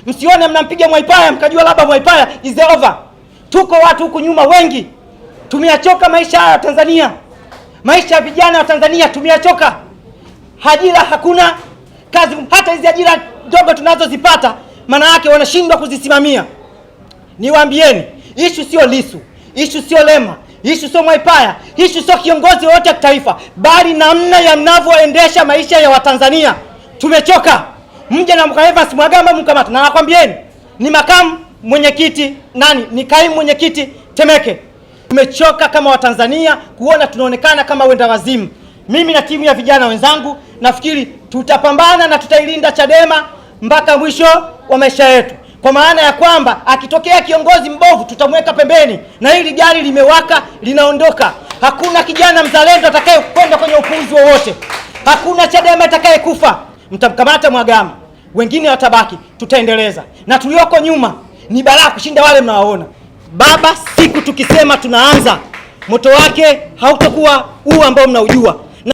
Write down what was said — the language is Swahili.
Msione mnampiga Mwaipaya mkajua labda Mwaipaya is over. Tuko watu huku nyuma wengi tumeachoka maisha ya Tanzania. Maisha ya vijana wa Tanzania tumeachoka. Ajira hakuna, kazi hata hizi ajira ndogo tunazozipata maana yake wanashindwa kuzisimamia. Niwaambieni, issue sio Lissu, issue sio Lema, issue sio Mwaipaya, issue sio kiongozi wote wa kitaifa, bali namna ya mnavyoendesha maisha ya Watanzania. Tumechoka. Mje na Evans Mwagamba mkamata. Na nakwambieni, ni makamu mwenyekiti ni kaimu mwenyekiti Temeke. Tumechoka kama Watanzania kuona tunaonekana kama wenda wazimu. Mimi na timu ya vijana wenzangu nafikiri tutapambana na tutailinda Chadema mpaka mwisho wa maisha yetu. Kwa maana ya kwamba akitokea kiongozi mbovu tutamweka pembeni na hili gari limewaka linaondoka. Hakuna kijana mzalendo atakaye kwenda kwenye upuuzi wowote. Hakuna Chadema atakaye kufa. Mtamkamata Mwagama, wengine watabaki, tutaendeleza. Na tulioko nyuma ni balaa kushinda wale mnawaona. Baba, siku tukisema tunaanza, moto wake hautakuwa huu ambao mnaujua.